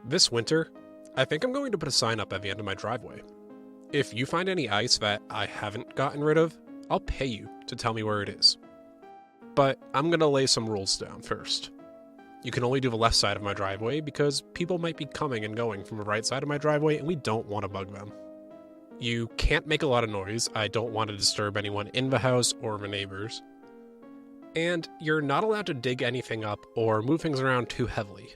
This winter, I think I'm going to put a sign up at the end of my driveway. If you find any ice that I haven't gotten rid of, I'll pay you to tell me where it is. But I'm going to lay some rules down first. You can only do the left side of my driveway because people might be coming and going from the right side of my driveway and we don't want to bug them. You can't make a lot of noise. I don't want to disturb anyone in the house or the neighbors. And you're not allowed to dig anything up or move things around too heavily.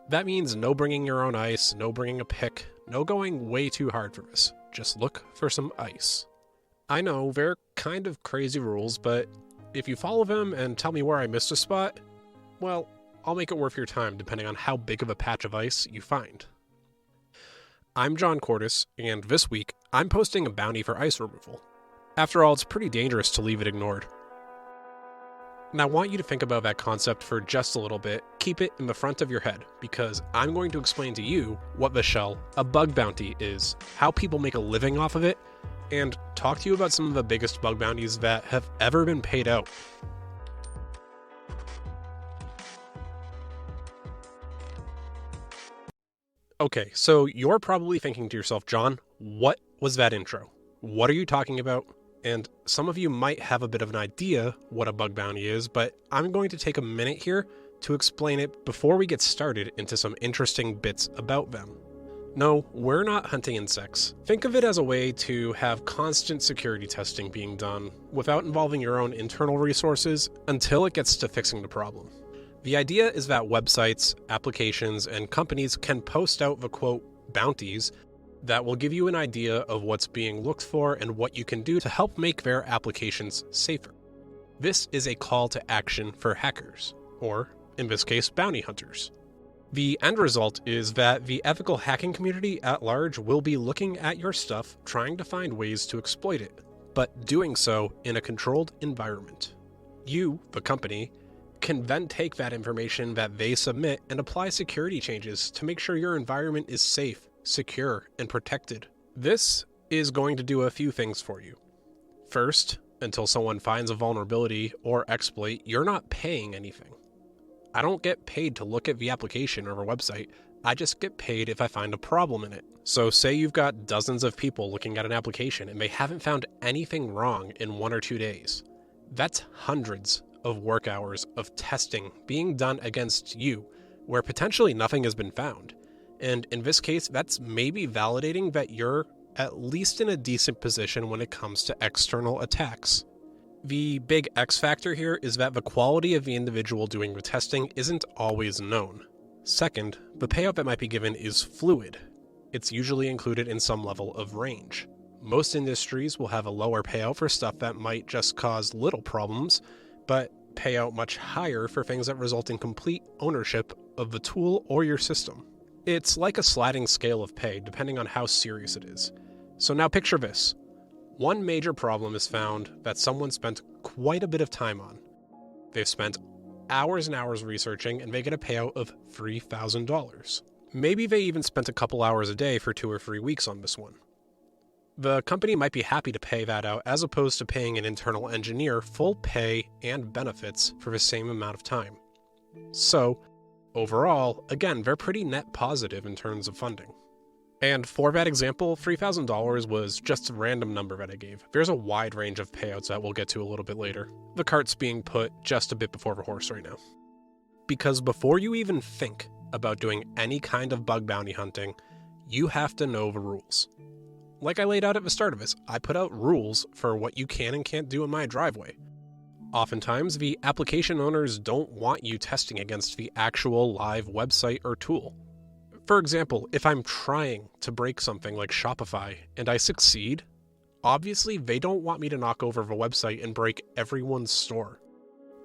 That means no bringing your own ice, no bringing a pick, no going way too hard for this. Just look for some ice. I know, they're kind of crazy rules, but if you follow them and tell me where I missed a spot, well, I'll make it worth your time depending on how big of a patch of ice you find. I'm John Cordes, and this week, I'm posting a bounty for ice removal. After all, it's pretty dangerous to leave it ignored. And I want you to think about that concept for just a little bit. Keep it in the front of your head, because I'm going to explain to you what the shell, a bug bounty, is, how people make a living off of it, and talk to you about some of the biggest bug bounties that have ever been paid out. Okay, so you're probably thinking to yourself, John, what was that intro? What are you talking about? And some of you might have a bit of an idea what a bug bounty is, but I'm going to take a minute here to explain it before we get started into some interesting bits about them. No, we're not hunting insects. Think of it as a way to have constant security testing being done without involving your own internal resources until it gets to fixing the problem. The idea is that websites, applications, and companies can post out the quote bounties that will give you an idea of what's being looked for and what you can do to help make their applications safer. This is a call to action for hackers, or in this case, bounty hunters. The end result is that the ethical hacking community at large will be looking at your stuff, trying to find ways to exploit it, but doing so in a controlled environment. You, the company, can then take that information that they submit and apply security changes to make sure your environment is safe, secure, and protected. This is going to do a few things for you. First, until someone finds a vulnerability or exploit, you're not paying anything. I don't get paid to look at the application or a website. I just get paid if I find a problem in it. So say you've got dozens of people looking at an application and they haven't found anything wrong in 1 or 2 days. That's hundreds of work hours of testing being done against you, where potentially nothing has been found. And in this case, that's maybe validating that you're at least in a decent position when it comes to external attacks. The big X factor here is that the quality of the individual doing the testing isn't always known. Second, the payout that might be given is fluid. It's usually included in some level of range. Most industries will have a lower payout for stuff that might just cause little problems, but pay out much higher for things that result in complete ownership of the tool or your system. It's like a sliding scale of pay, depending on how serious it is. So now picture this. One major problem is found that someone spent quite a bit of time on. They've spent hours and hours researching, and they get a payout of $3,000. Maybe they even spent a couple hours a day for 2 or 3 weeks on this one. The company might be happy to pay that out as opposed to paying an internal engineer full pay and benefits for the same amount of time. So, overall, again, they're pretty net positive in terms of funding. And for that example, $3,000 was just a random number that I gave. There's a wide range of payouts that we'll get to a little bit later. The cart's being put just a bit before the horse right now. Because before you even think about doing any kind of bug bounty hunting, you have to know the rules. Like I laid out at the start of this, I put out rules for what you can and can't do in my driveway. Oftentimes, the application owners don't want you testing against the actual live website or tool. For example, if I'm trying to break something like Shopify and I succeed, obviously they don't want me to knock over the website and break everyone's store.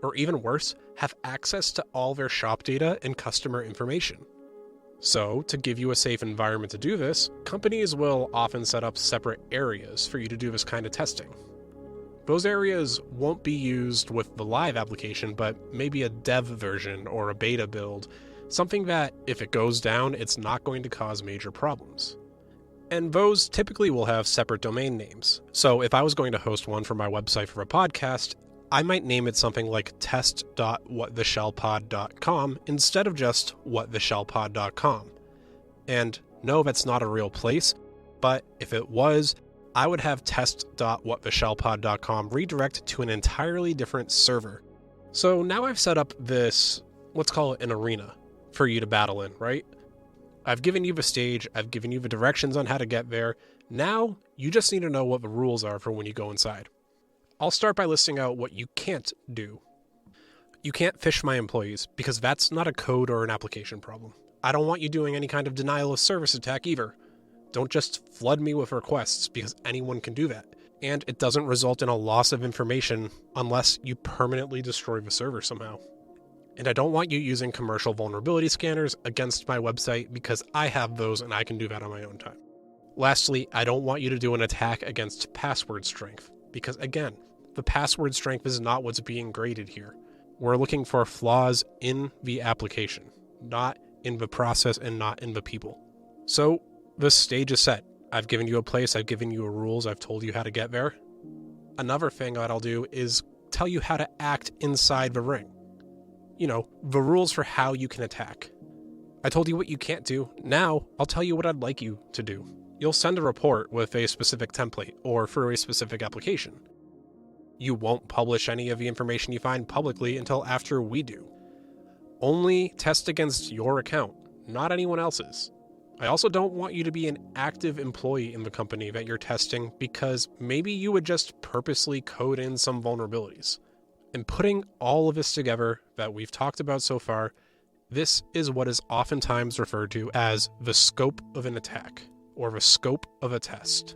Or even worse, have access to all their shop data and customer information. So, to give you a safe environment to do this, companies will often set up separate areas for you to do this kind of testing. Those areas won't be used with the live application, but maybe a dev version or a beta build, something that, if it goes down, it's not going to cause major problems. And those typically will have separate domain names. So if I was going to host one for my website for a podcast, I might name it something like test.whattheshellpod.com instead of just whattheshellpod.com. And no, that's not a real place, but if it was, I would have test.whattheshellpod.com redirect to an entirely different server. So now I've set up this, let's call it an arena, for you to battle in, right? I've given you the stage, I've given you the directions on how to get there. Now, you just need to know what the rules are for when you go inside. I'll start by listing out what you can't do. You can't phish my employees, because that's not a code or an application problem. I don't want you doing any kind of denial of service attack either. Don't just flood me with requests, because anyone can do that. And it doesn't result in a loss of information unless you permanently destroy the server somehow. And I don't want you using commercial vulnerability scanners against my website, because I have those and I can do that on my own time. Lastly, I don't want you to do an attack against password strength, because again, the password strength is not what's being graded here. We're looking for flaws in the application, not in the process and not in the people. So the stage is set. I've given you a place, I've given you rules, I've told you how to get there. Another thing that I'll do is tell you how to act inside the ring. You know, the rules for how you can attack. I told you what you can't do. Now, I'll tell you what I'd like you to do. You'll send a report with a specific template or for a specific application. You won't publish any of the information you find publicly until after we do. Only test against your account, not anyone else's. I also don't want you to be an active employee in the company that you're testing, because maybe you would just purposely code in some vulnerabilities. And putting all of this together that we've talked about so far, this is what is oftentimes referred to as the scope of an attack, or the scope of a test.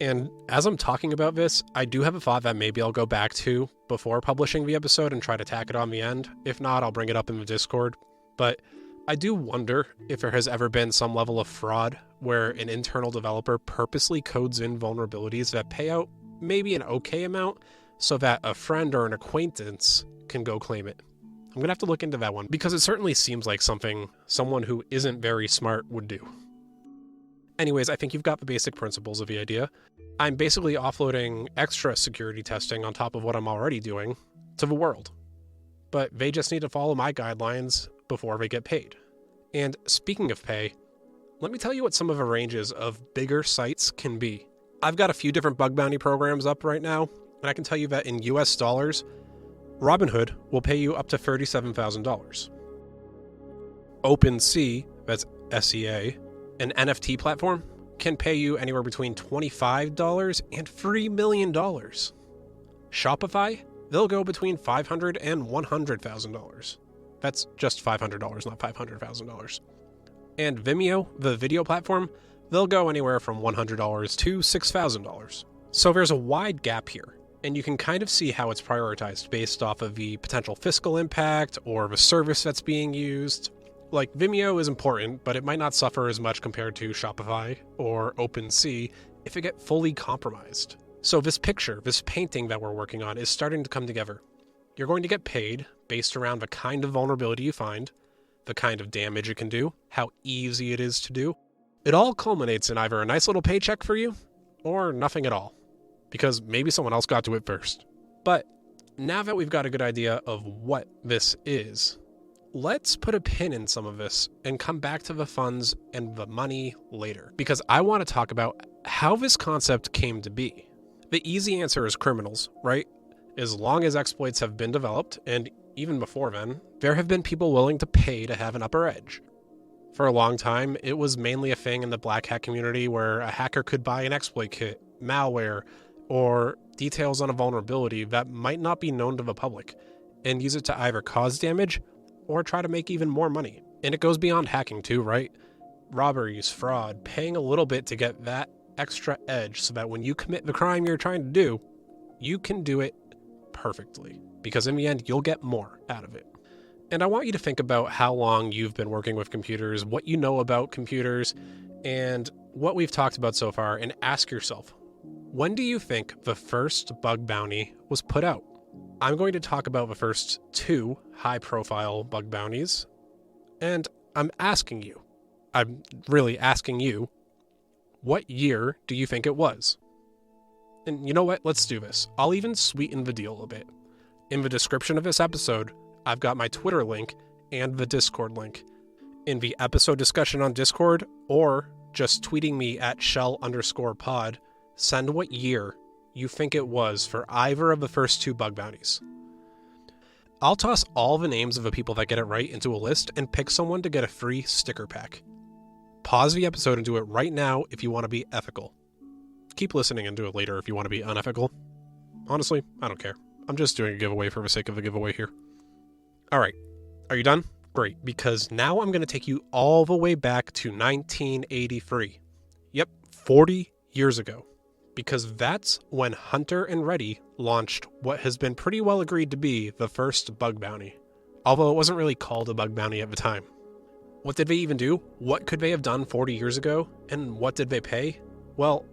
And as I'm talking about this, I do have a thought that maybe I'll go back to before publishing the episode and try to tack it on the end. If not, I'll bring it up in the Discord. But I do wonder if there has ever been some level of fraud where an internal developer purposely codes in vulnerabilities that pay out maybe an okay amount so that a friend or an acquaintance can go claim it. I'm going to have to look into that one, because it certainly seems like something someone who isn't very smart would do. Anyways, I think you've got the basic principles of the idea. I'm basically offloading extra security testing on top of what I'm already doing to the world. But they just need to follow my guidelines before they get paid. And speaking of pay, let me tell you what some of the ranges of bigger sites can be. I've got a few different bug bounty programs up right now, and I can tell you that in US dollars, Robinhood will pay you up to $37,000. OpenSea, that's SEA, an NFT platform, can pay you anywhere between $25 and $3 million. Shopify, they'll go between $500,000 and $100,000. That's just $500, not $500,000. And Vimeo, the video platform, they'll go anywhere from $100 to $6,000. So there's a wide gap here, and you can kind of see how it's prioritized based off of the potential fiscal impact or the service that's being used. Like, Vimeo is important, but it might not suffer as much compared to Shopify or OpenSea if it get fully compromised. So this picture, this painting that we're working on is starting to come together. You're going to get paid based around the kind of vulnerability you find, the kind of damage it can do, how easy it is to do. It all culminates in either a nice little paycheck for you or nothing at all, because maybe someone else got to it first. But now that we've got a good idea of what this is, let's put a pin in some of this and come back to the funds and the money later, because I want to talk about how this concept came to be. The easy answer is criminals, right? As long as exploits have been developed, and even before then, there have been people willing to pay to have an upper edge. For a long time, it was mainly a thing in the black hat community where a hacker could buy an exploit kit, malware, or details on a vulnerability that might not be known to the public, and use it to either cause damage or try to make even more money. And it goes beyond hacking too, right? Robberies, fraud, paying a little bit to get that extra edge so that when you commit the crime you're trying to do, you can do it perfectly, because in the end, you'll get more out of it. And I want you to think about how long you've been working with computers, what you know about computers, and what we've talked about so far, and ask yourself, when do you think the first bug bounty was put out? I'm going to talk about the first 2 high-profile bug bounties, and I'm really asking you, what year do you think it was? And you know what? Let's do this. I'll even sweeten the deal a bit. In the description of this episode, I've got my Twitter link and the Discord link. in the episode discussion on Discord, or just tweeting me at shell_pod, send what year you think it was for either of the first 2 bug bounties. I'll toss all the names of the people that get it right into a list and pick someone to get a free sticker pack. Pause the episode and do it right now if you want to be ethical. Keep listening and do it later if you want to be unethical. Honestly, I don't care. I'm just doing a giveaway for the sake of a giveaway here. Alright, are you done? Great, because now I'm going to take you all the way back to 1983. Yep, 40 years ago. Because that's when Hunter and Reddy launched what has been pretty well agreed to be the first bug bounty. Although it wasn't really called a bug bounty at the time. What did they even do? What could they have done 40 years ago? And what did they pay? Well,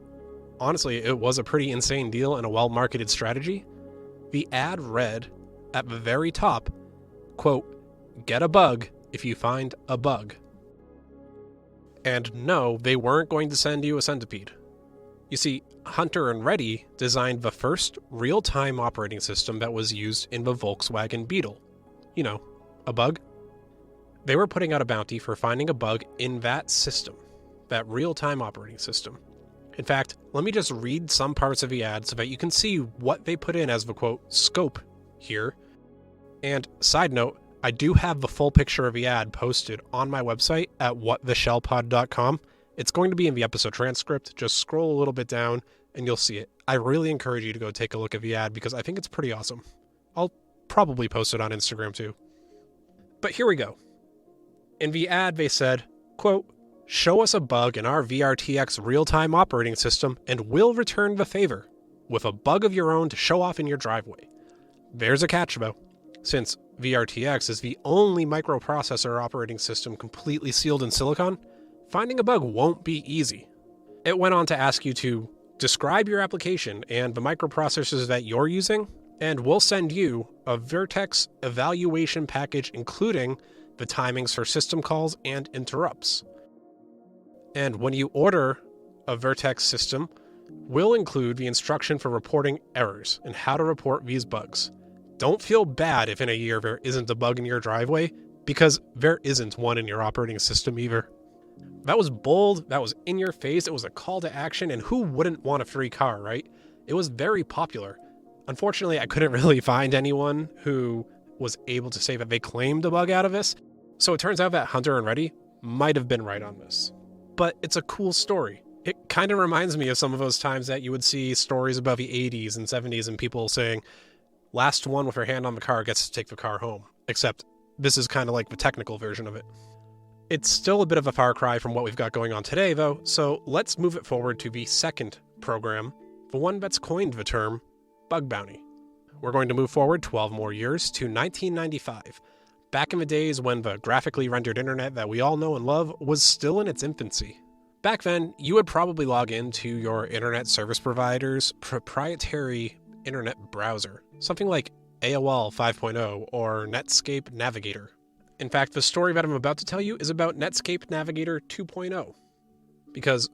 honestly, it was a pretty insane deal and a well-marketed strategy. The ad read, at the very top, quote, "Get a bug if you find a bug." And no, they weren't going to send you a centipede. You see, Hunter and Reddy designed the first real-time operating system that was used in the Volkswagen Beetle. You know, a bug. They were putting out a bounty for finding a bug in that system, that real-time operating system. In fact, let me just read some parts of the ad so that you can see what they put in as the quote, scope here. And side note, I do have the full picture of the ad posted on my website at whattheshellpod.com. It's going to be in the episode transcript. Just scroll a little bit down and you'll see it. I really encourage you to go take a look at the ad because I think it's pretty awesome. I'll probably post it on Instagram too. But here we go. In the ad, they said, quote, "Show us a bug in our VRTX real-time operating system and we'll return the favor with a bug of your own to show off in your driveway." There's a catch though. Since VRTX is the only microprocessor operating system completely sealed in silicon, finding a bug won't be easy. It went on to ask you to describe your application and the microprocessors that you're using, and we'll send you a Vertex evaluation package including the timings for system calls and interrupts. And when you order a Vertex system, we'll include the instruction for reporting errors and how to report these bugs. Don't feel bad if in a year there isn't a bug in your driveway, because there isn't one in your operating system either. That was bold, that was in your face, it was a call to action, and who wouldn't want a free car, right? It was very popular. Unfortunately, I couldn't really find anyone who was able to say that they claimed a bug out of this, so it turns out that Hunter and Reddy might have been right on this. But it's a cool story. It kind of reminds me of some of those times that you would see stories about the 80s and 70s and people saying, last one with her hand on the car gets to take the car home. Except this is kind of like the technical version of it. It's still a bit of a far cry from what we've got going on today, though, so let's move it forward to the second program, the one that's coined the term bug bounty. We're going to move forward 12 more years to 1995, back in the days when the graphically rendered internet that we all know and love was still in its infancy. Back then, you would probably log into your internet service provider's proprietary internet browser, something like AOL 5.0 or Netscape Navigator. In fact, the story that I'm about to tell you is about Netscape Navigator 2.0. Because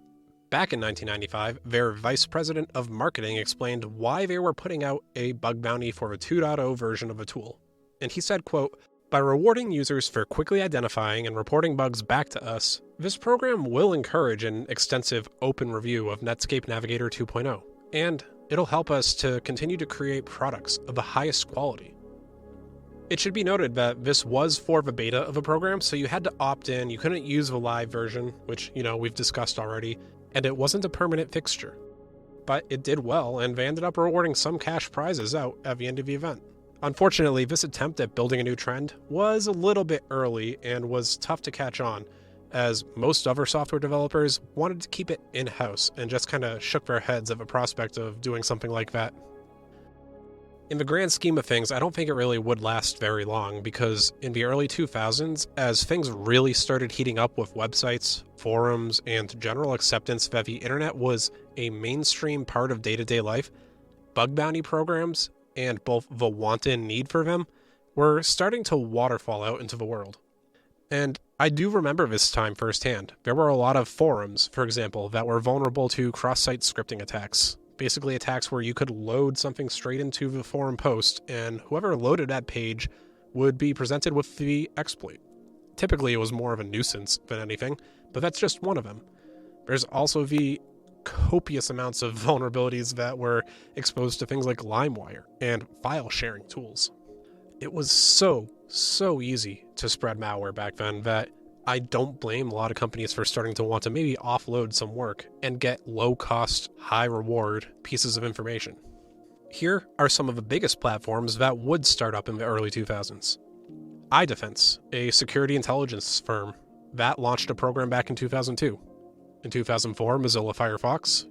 back in 1995, their vice president of marketing explained why they were putting out a bug bounty for a 2.0 version of the tool. And he said, quote, "By rewarding users for quickly identifying and reporting bugs back to us, this program will encourage an extensive open review of Netscape Navigator 2.0, and it'll help us to continue to create products of the highest quality." It should be noted that this was for the beta of a program, so you had to opt in, you couldn't use the live version, which, we've discussed already, and it wasn't a permanent fixture. But it did well, and they ended up rewarding some cash prizes out at the end of the event. Unfortunately, this attempt at building a new trend was a little bit early and was tough to catch on, as most other software developers wanted to keep it in-house and just kind of shook their heads at the prospect of doing something like that. In the grand scheme of things, I don't think it really would last very long, because in the early 2000s, as things really started heating up with websites, forums, and general acceptance that the internet was a mainstream part of day-to-day life, bug bounty programs, and both the wanton need for them, were starting to waterfall out into the world. And I do remember this time firsthand. There were a lot of forums, for example, that were vulnerable to cross-site scripting attacks. Basically attacks where you could load something straight into the forum post, and whoever loaded that page would be presented with the exploit. Typically, it was more of a nuisance than anything, but that's just one of them. There's also the copious amounts of vulnerabilities that were exposed to things like LimeWire and file sharing tools. It was so easy to spread malware back then that I don't blame a lot of companies for starting to want to maybe offload some work and get low-cost, high-reward pieces of information. Here are some of the biggest platforms that would start up in the early 2000s. iDefense, a security intelligence firm, that launched a program back in 2002. In 2004, Mozilla Firefox,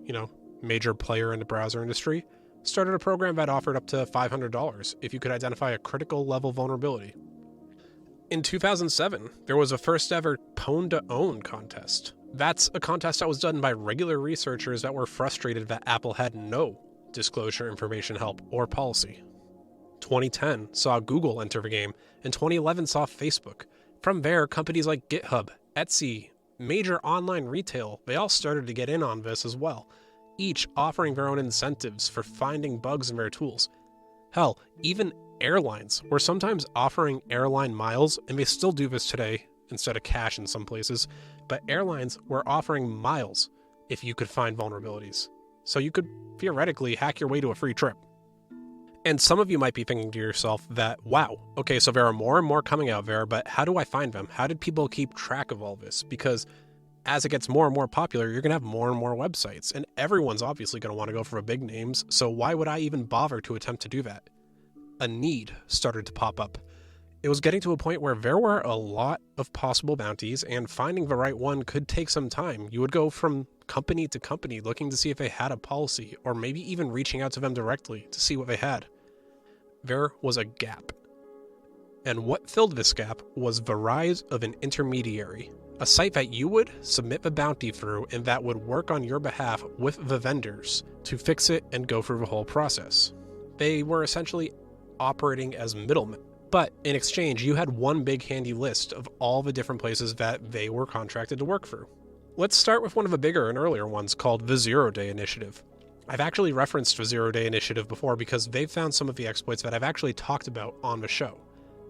major player in the browser industry, started a program that offered up to $500 if you could identify a critical level vulnerability. In 2007, there was a first ever Pwn to Own contest. That's a contest that was done by regular researchers that were frustrated that Apple had no disclosure information help or policy. 2010 saw Google enter the game, and 2011 saw Facebook. From there, companies like GitHub, Etsy, major online retail, they all started to get in on this as well, each offering their own incentives for finding bugs in their tools. Hell, even airlines were sometimes offering airline miles, and they still do this today instead of cash in some places, but airlines were offering miles if you could find vulnerabilities. So you could theoretically hack your way to a free trip. And some of you might be thinking to yourself that, wow, okay, so there are more and more coming out there, but how do I find them? How did people keep track of all this? Because as it gets more and more popular, you're going to have more and more websites, and everyone's obviously going to want to go for the big names, so why would I even bother to attempt to do that? A need started to pop up. It was getting to a point where there were a lot of possible bounties, and finding the right one could take some time. You would go from company to company looking to see if they had a policy, or maybe even reaching out to them directly to see what they had. There was a gap. And what filled this gap was the rise of an intermediary, a site that you would submit the bounty through and that would work on your behalf with the vendors to fix it and go through the whole process. They were essentially operating as middlemen, but in exchange, you had one big handy list of all the different places that they were contracted to work through. Let's start with one of the bigger and earlier ones called the 0 Day Initiative. I've actually referenced the 0 Day Initiative before because they've found some of the exploits that I've actually talked about on the show.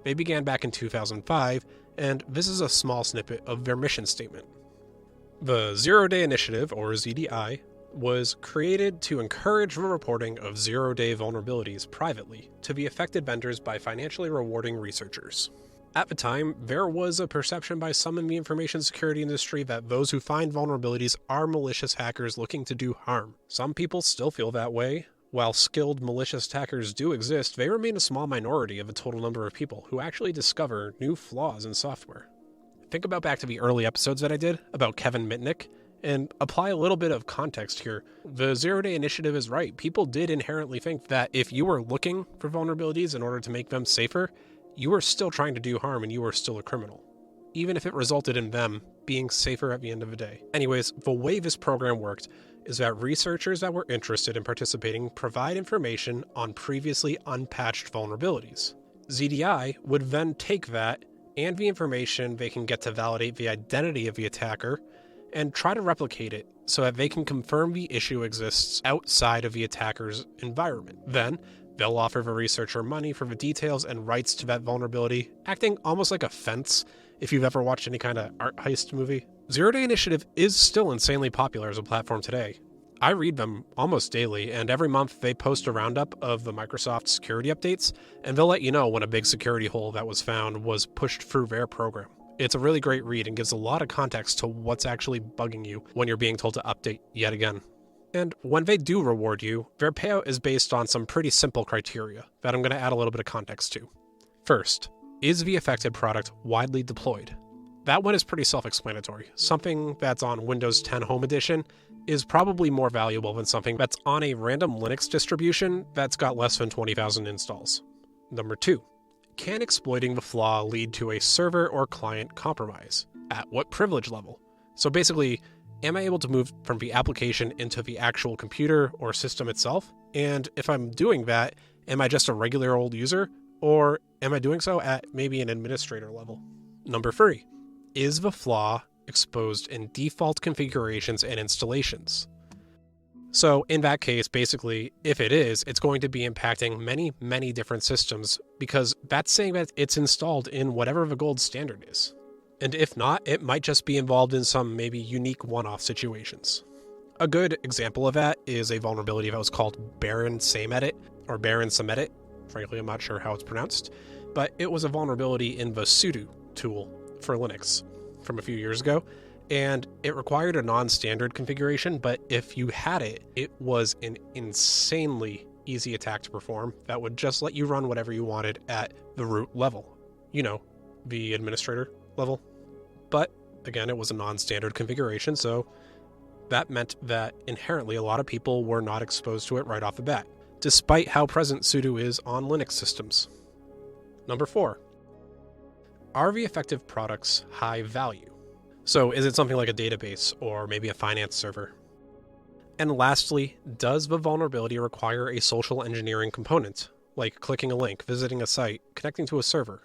They began back in 2005, and this is a small snippet of their mission statement. The 0 Day Initiative, or ZDI, was created to encourage the reporting of 0-day vulnerabilities privately to the affected vendors by financially rewarding researchers. At the time, there was a perception by some in the information security industry that those who find vulnerabilities are malicious hackers looking to do harm. Some people still feel that way. While skilled malicious hackers do exist, they remain a small minority of the total number of people who actually discover new flaws in software. Think about back to the early episodes that I did about Kevin Mitnick, and apply a little bit of context here. The 0 Day Initiative is right. People did inherently think that if you were looking for vulnerabilities in order to make them safer, you were still trying to do harm and you were still a criminal, even if it resulted in them being safer at the end of the day. Anyways, the way this program worked is that researchers that were interested in participating provide information on previously unpatched vulnerabilities. ZDI would then take that and the information they can get to validate the identity of the attacker and try to replicate it so that they can confirm the issue exists outside of the attacker's environment. Then, they'll offer the researcher money for the details and rights to that vulnerability, acting almost like a fence if you've ever watched any kind of art heist movie. 0 Day Initiative is still insanely popular as a platform today. I read them almost daily, and every month they post a roundup of the Microsoft security updates, and they'll let you know when a big security hole that was found was pushed through their program. It's a really great read and gives a lot of context to what's actually bugging you when you're being told to update yet again. And when they do reward you, their payout is based on some pretty simple criteria that I'm going to add a little bit of context to. First, is the affected product widely deployed? That one is pretty self-explanatory. Something that's on Windows 10 Home Edition is probably more valuable than something that's on a random Linux distribution that's got less than 20,000 installs. Number 2. Can exploiting the flaw lead to a server or client compromise? At what privilege level? So basically, am I able to move from the application into the actual computer or system itself? And if I'm doing that, am I just a regular old user? Or am I doing so at maybe an administrator level? Number 3, is the flaw exposed in default configurations and installations? So in that case, basically, if it is, it's going to be impacting many different systems because that's saying that it's installed in whatever the gold standard is. And if not, it might just be involved in some maybe unique one-off situations. A good example of that is a vulnerability that was called Baron Samedit, or Baron Samedit. Frankly, I'm not sure how it's pronounced, but it was a vulnerability in the sudo tool for Linux from a few years ago, and it required a non-standard configuration, but if you had it, it was an insanely easy attack to perform that would just let you run whatever you wanted at the root level. You know, the administrator level. But again, it was a non-standard configuration, so that meant that inherently a lot of people were not exposed to it right off the bat, despite how present sudo is on Linux systems. Number 4. Are the effective products high value? So is it something like a database or maybe a finance server? And lastly, does the vulnerability require a social engineering component, like clicking a link, visiting a site, connecting to a server?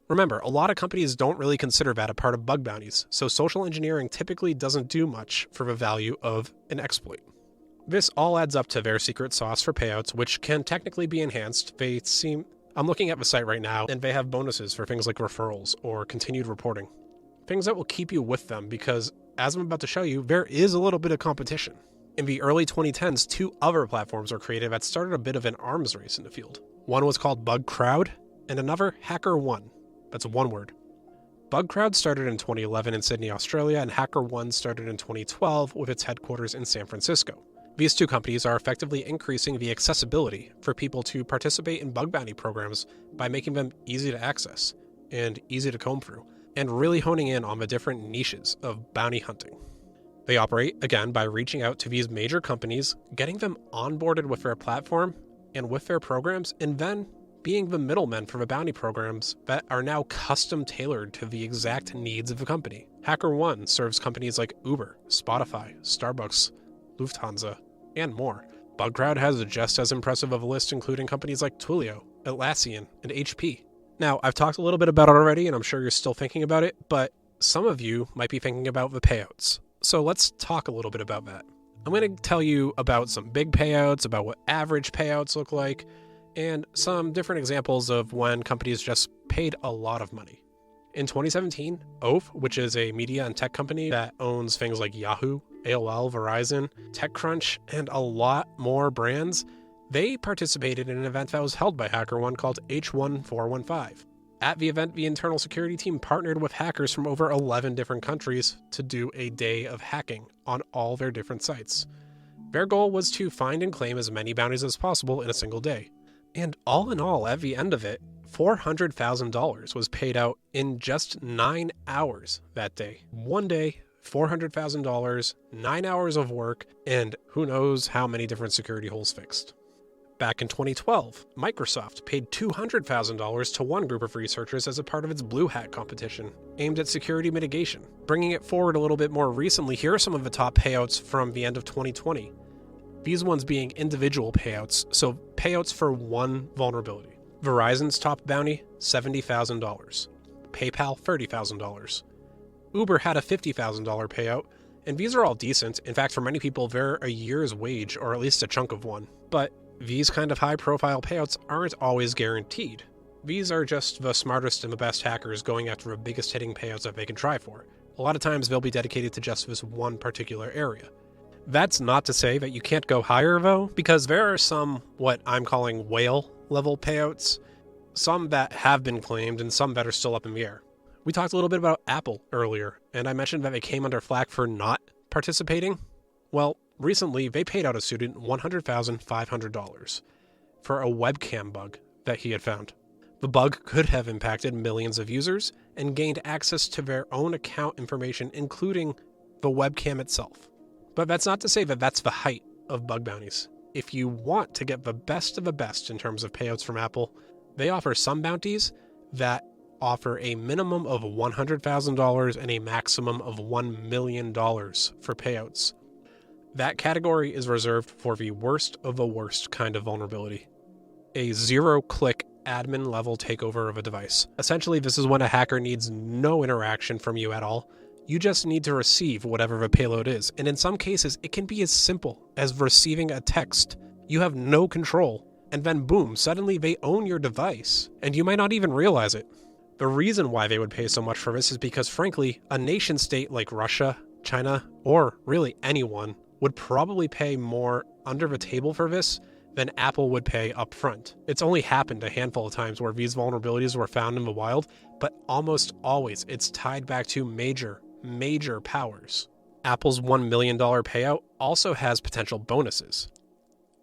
Remember, a lot of companies don't really consider that a part of bug bounties, so social engineering typically doesn't do much for the value of an exploit. This all adds up to their secret sauce for payouts, which can technically be enhanced. I'm looking at the site right now, and they have bonuses for things like referrals or continued reporting. Things that will keep you with them because, as I'm about to show you, there is a little bit of competition. In the early 2010s, 2 other platforms were created that started a bit of an arms race in the field. One was called BugCrowd, and another HackerOne. That's one word. BugCrowd started in 2011 in Sydney, Australia, and HackerOne started in 2012 with its headquarters in San Francisco. These 2 companies are effectively increasing the accessibility for people to participate in bug bounty programs by making them easy to access and easy to comb through, and really honing in on the different niches of bounty hunting. They operate, again, by reaching out to these major companies, getting them onboarded with their platform and with their programs, and then being the middlemen for the bounty programs that are now custom tailored to the exact needs of the company. HackerOne serves companies like Uber, Spotify, Starbucks, Lufthansa, and more. BugCrowd has a just as impressive of a list, including companies like Twilio, Atlassian, and HP. Now, I've talked a little bit about it already, and I'm sure you're still thinking about it, but some of you might be thinking about the payouts. So let's talk a little bit about that. I'm going to tell you about some big payouts, about what average payouts look like, and some different examples of when companies just paid a lot of money. In 2017, Oath, which is a media and tech company that owns things like Yahoo, AOL, Verizon, TechCrunch, and a lot more brands, they participated in an event that was held by HackerOne called H1415. At the event, the internal security team partnered with hackers from over 11 different countries to do a day of hacking on all their different sites. Their goal was to find and claim as many bounties as possible in a single day. And all in all, at the end of it, $400,000 was paid out in just 9 hours that day. One day, $400,000, 9 hours of work, and who knows how many different security holes fixed. Back in 2012, Microsoft paid $200,000 to one group of researchers as a part of its Blue Hat competition, aimed at security mitigation. Bringing it forward a little bit more recently, here are some of the top payouts from the end of 2020. These ones being individual payouts, so payouts for one vulnerability. Verizon's top bounty, $70,000. PayPal, $30,000. Uber had a $50,000 payout, and these are all decent. In fact, for many people, they're a year's wage, or at least a chunk of one. But these kind of high-profile payouts aren't always guaranteed. These are just the smartest and the best hackers going after the biggest hitting payouts that they can try for. A lot of times they'll be dedicated to just this one particular area. That's not to say that you can't go higher, though, because there are some, what I'm calling whale-level payouts, some that have been claimed and some that are still up in the air. We talked a little bit about Apple earlier, and I mentioned that they came under flack for not participating. Well, recently they paid out a student $100,500 for a webcam bug that he had found. The bug could have impacted millions of users and gained access to their own account information, including the webcam itself. But that's not to say that that's the height of bug bounties. If you want to get the best of the best in terms of payouts from Apple, they offer some bounties that offer a minimum of $100,000 and a maximum of $1 million for payouts. That category is reserved for the worst of the worst kind of vulnerability. A zero-click admin-level takeover of a device. Essentially, this is when a hacker needs no interaction from you at all. You just need to receive whatever the payload is, and in some cases, it can be as simple as receiving a text. You have no control, and then boom, suddenly they own your device, and you might not even realize it. The reason why they would pay so much for this is because, frankly, a nation state like Russia, China, or really anyone would probably pay more under the table for this than Apple would pay up front. It's only happened a handful of times where these vulnerabilities were found in the wild, but almost always it's tied back to major powers. Apple's $1 million payout also has potential bonuses.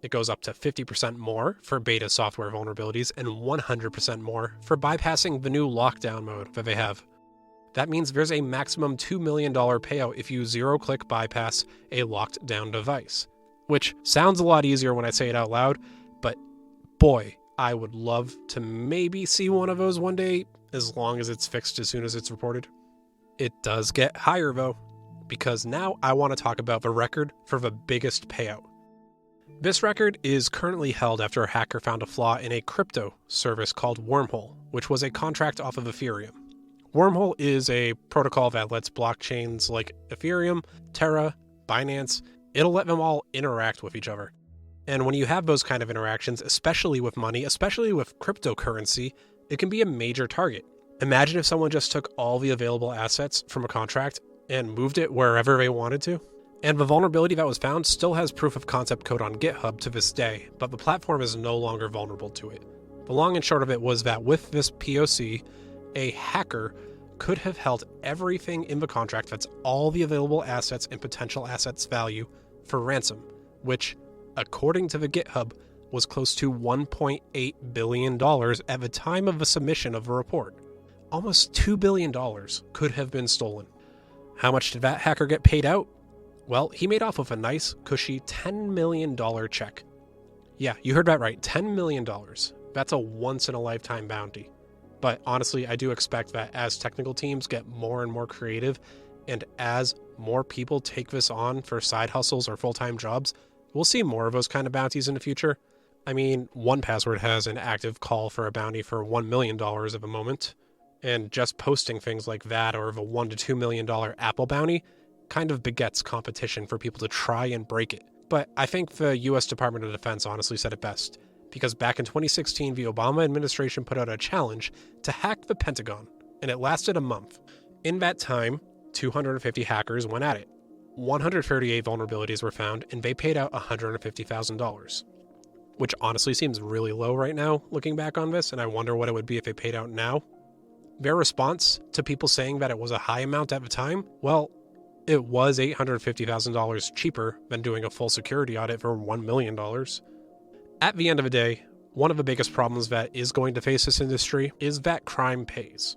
It goes up to 50% more for beta software vulnerabilities and 100% more for bypassing the new lockdown mode that they have. That means there's a maximum $2 million payout if you zero-click bypass a locked down device, which sounds a lot easier when I say it out loud, but boy, I would love to maybe see one of those one day, as long as it's fixed as soon as it's reported. It does get higher though, because now I want to talk about the record for the biggest payout. This record is currently held after a hacker found a flaw in a crypto service called Wormhole, which was a contract off of Ethereum. Wormhole is a protocol that lets blockchains like Ethereum, Terra, Binance, it'll let them all interact with each other. And when you have those kind of interactions, especially with money, especially with cryptocurrency, it can be a major target. Imagine if someone just took all the available assets from a contract and moved it wherever they wanted to. And the vulnerability that was found still has proof of concept code on GitHub to this day, but the platform is no longer vulnerable to it. The long and short of it was that with this POC, a hacker could have held everything in the contract, that's all the available assets and potential assets value, for ransom, which, according to the GitHub, was close to $1.8 billion at the time of the submission of the report. Almost $2 billion could have been stolen. How much did that hacker get paid out? Well, he made off with a nice, cushy $10 million check. Yeah, you heard that right, $10 million. That's a once-in-a-lifetime bounty. But honestly, I do expect that as technical teams get more and more creative, and as more people take this on for side hustles or full-time jobs, we'll see more of those kind of bounties in the future. I mean, 1Password has an active call for a bounty for $1 million at the moment. And just posting things like that or the $1 to $2 million Apple bounty kind of begets competition for people to try and break it. But I think the US Department of Defense honestly said it best, because back in 2016, the Obama administration put out a challenge to hack the Pentagon, and it lasted a month. In that time, 250 hackers went at it. 138 vulnerabilities were found, and they paid out $150,000, which honestly seems really low right now, looking back on this, and I wonder what it would be if they paid out now. Their response to people saying that it was a high amount at the time, well, it was $850,000 cheaper than doing a full security audit for $1 million. At the end of the day, one of the biggest problems that is going to face this industry is that crime pays.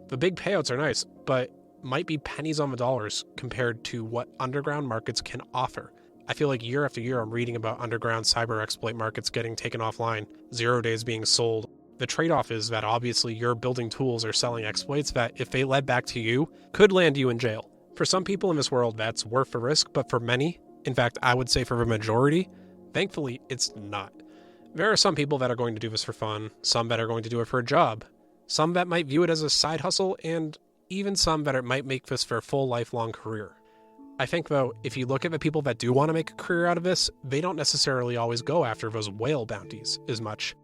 The big payouts are nice, but might be pennies on the dollars compared to what underground markets can offer. I feel like year after year I'm reading about underground cyber exploit markets getting taken offline, 0 days being sold. The trade-off is that obviously you're building tools or selling exploits that, if they led back to you, could land you in jail. For some people in this world, that's worth the risk, but for many, in fact, I would say for the majority, thankfully, it's not. There are some people that are going to do this for fun, some that are going to do it for a job, some that might view it as a side hustle, and even some that it might make this their full lifelong career. I think, though, if you look at the people that do want to make a career out of this, they don't necessarily always go after those whale bounties as much.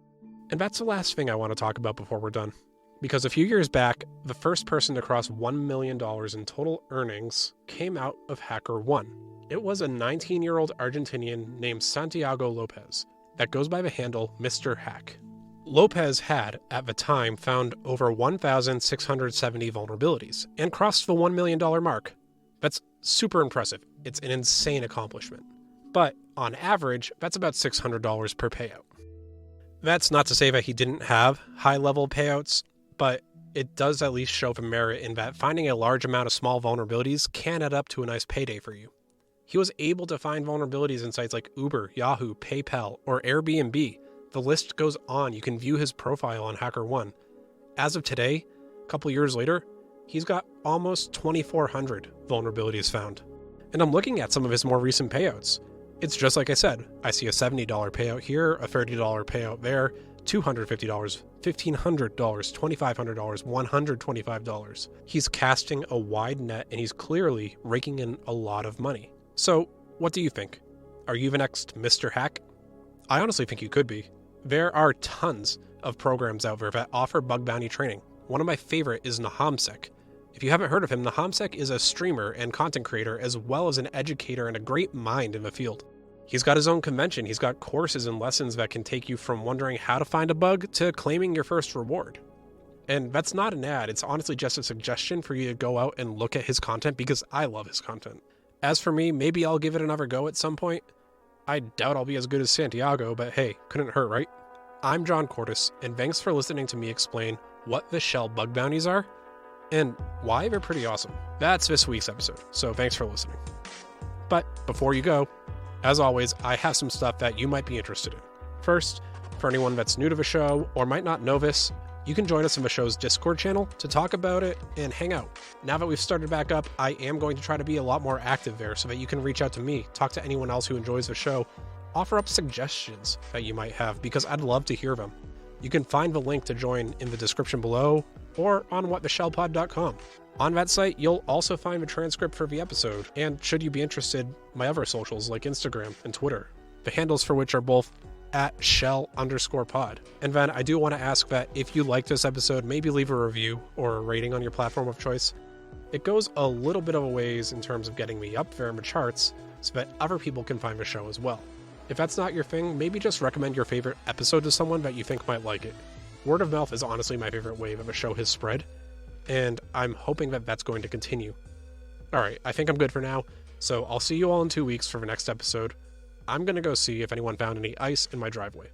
And that's the last thing I want to talk about before we're done. Because a few years back, the first person to cross $1 million in total earnings came out of HackerOne. It was a 19-year-old Argentinian named Santiago Lopez that goes by the handle Mr. Hack. Lopez had, at the time, found over 1,670 vulnerabilities and crossed the $1 million mark. That's super impressive. It's an insane accomplishment. But on average, that's about $600 per payout. That's not to say that he didn't have high-level payouts, but it does at least show the merit in that finding a large amount of small vulnerabilities can add up to a nice payday for you. He was able to find vulnerabilities in sites like Uber, Yahoo, PayPal, or Airbnb. The list goes on. You can view his profile on HackerOne. As of today, a couple years later, he's got almost 2,400 vulnerabilities found. And I'm looking at some of his more recent payouts. It's just like I said. I see a $70 payout here, a $30 payout there, $250, $1,500, $2,500, $125. He's casting a wide net, and he's clearly raking in a lot of money. So, what do you think? Are you the next Mr. Hack? I honestly think you could be. There are tons of programs out there that offer bug bounty training. one of my favorite is Nahamsek. If you haven't heard of him, Nahamsek is a streamer and content creator as well as an educator and a great mind in the field. He's got his own convention, he's got courses and lessons that can take you from wondering how to find a bug to claiming your first reward. And that's not an ad, it's honestly just a suggestion for you to go out and look at his content because I love his content. As for me, maybe I'll give it another go at some point. I doubt I'll be as good as Santiago, but hey, couldn't hurt, right? I'm John Cortis, and thanks for listening to me explain what the shell bug bounties are and why they're pretty awesome. That's this week's episode, so thanks for listening. But before you go, as always, I have some stuff that you might be interested in. First, for anyone that's new to the show or might not know this, you can join us in the show's Discord channel to talk about it and hang out. Now that we've started back up, I am going to try to be a lot more active there so that you can reach out to me, talk to anyone else who enjoys the show, offer up suggestions that you might have because I'd love to hear them. You can find the link to join in the description below or on whattheshellpod.com. On that site, you'll also find the transcript for the episode, and should you be interested, my other socials like Instagram and Twitter, the handles for which are both @shell_pod. And then I do want to ask that if you like this episode, maybe leave a review or a rating on your platform of choice. It goes a little bit of a ways in terms of getting me up there in the charts so that other people can find the show as well. If that's not your thing, maybe just recommend your favorite episode to someone that you think might like it. Word of mouth is honestly my favorite way that the show has spread, and I'm hoping that that's going to continue. Alright, I think I'm good for now, so I'll see you all in 2 weeks for the next episode. I'm gonna go see if anyone found any ice in my driveway.